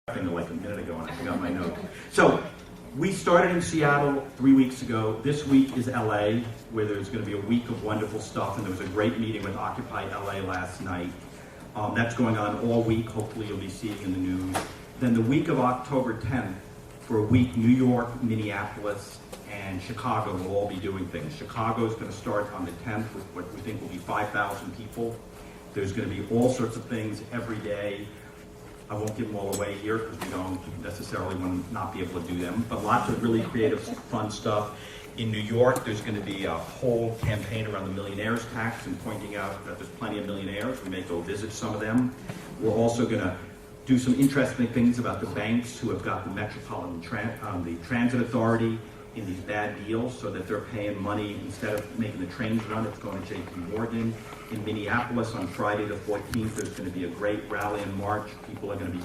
like a minute ago and I forgot my note. So we started in Seattle 3 weeks ago. This week is LA, where there's going to be a week of wonderful stuff, and there was a great meeting with Occupy LA last night. That's going on all week. Hopefully you'll be seeing in the news. Then the week of October 10th, for a week, New York, Minneapolis, and Chicago will all be doing things. Chicago is going to start on the 10th with what we think will be 5,000 people. There's going to be all sorts of things every day. I won't give them all away here because we don't necessarily want to not be able to do them, but lots of really creative, fun stuff. In New York, there's going to be a whole campaign around the millionaires tax and pointing out that there's plenty of millionaires. We may go visit some of them. We're also going to do some interesting things about the banks who have got the Metropolitan the Transit Authority in these bad deals so that they're paying money instead of making the trains run. It's going to JP Morgan. In Minneapolis on Friday the 14th, there's going to be a great rally and march. People are going to be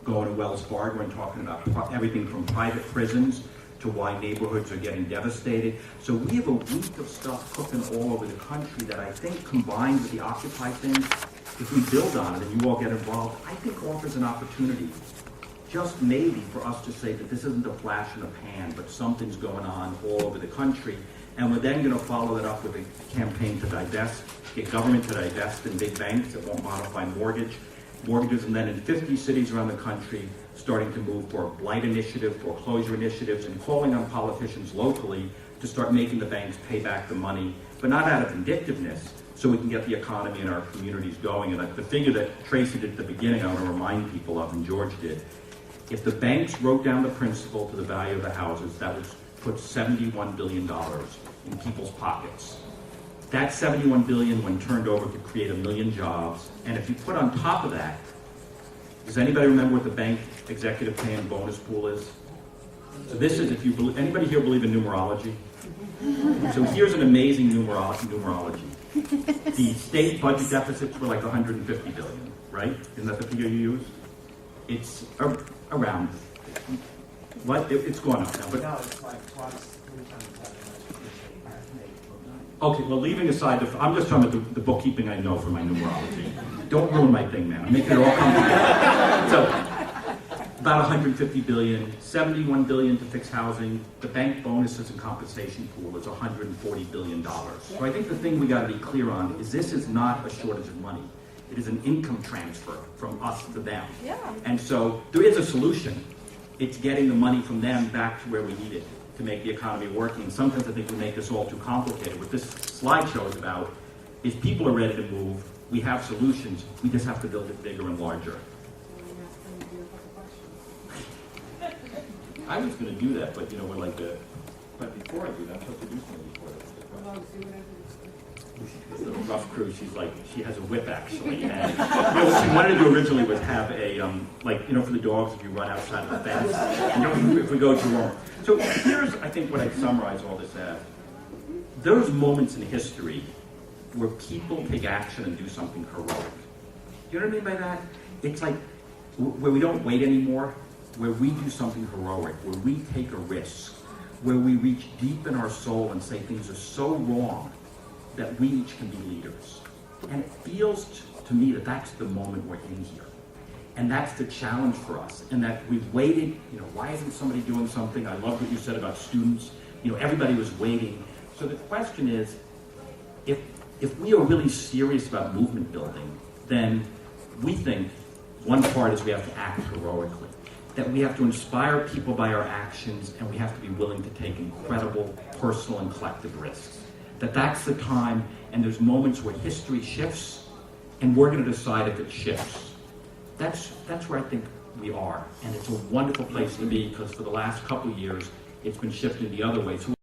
going to Wells Fargo and talking about everything from private prisons to why neighborhoods are getting devastated. So we have a week of stuff cooking all over the country that I think, combined with the Occupy thing, if we build on it and you all get involved, I think offers an opportunity, just maybe, for us to say that this isn't a flash in the pan, but something's going on all over the country. And we're then going to follow that up with a campaign to divest, get government to divest in big banks that won't modify mortgages, and then in 50 cities around the country, starting to move for blight initiative, foreclosure initiatives, and calling on politicians locally to start making the banks pay back the money, but not out of vindictiveness, so we can get the economy and our communities going. And the figure that Tracy did at the beginning, I want to remind people of, and George did, if the banks wrote down the principal to the value of the houses, that would put $71 billion in people's pockets. That $71 billion, when turned over, could create 1 million jobs. And if you put on top of that, does anybody remember what the bank executive pay and bonus pool is? So this is, if you believe, anybody here believe in numerology? So here's an amazing numerology. The state budget deficits were like 150 billion, right? Isn't that the figure you use? It's around. What? It's going up now, but no, it's like twice, 3 times that much. Okay, well, leaving aside, I'm just talking about the bookkeeping I know for my numerology. Don't ruin my thing, man. I'm making it all complicated. So, about 150 billion, 71 billion to fix housing. The bank bonuses and compensation pool is $140 billion. So I think the thing we got to be clear on is this is not a shortage of money. It is an income transfer from us to them. Yeah. And so there is a solution. It's getting the money from them back to where we need it to make the economy working. And sometimes I think we make this all too complicated. What this slideshow is about is people are ready to move. We have solutions. We just have to build it bigger and larger. I was going to do that, but we're like but before I do that, I'm supposed to do something before that. This little rough crew, she has a whip actually. And what she wanted to do originally was have a, for the dogs, if you run outside of the fence, if we go too long. So here's, I think, what I'd summarize all this as. Those moments in history where people take action and do something heroic. You know what I mean by that? It's like where we don't wait anymore, where we do something heroic, where we take a risk, where we reach deep in our soul and say things are so wrong that we each can be leaders. And it feels to me that that's the moment we're in here. And that's the challenge for us. And that we've waited, why isn't somebody doing something? I love what you said about students. Everybody was waiting. So the question is, if we are really serious about movement building, then we think one part is we have to act heroically. That we have to inspire people by our actions, and we have to be willing to take incredible personal and collective risks. That's the time, and there's moments where history shifts, and we're going to decide if it shifts. That's where I think we are, and it's a wonderful place to be, because for the last couple of years, it's been shifting the other way. So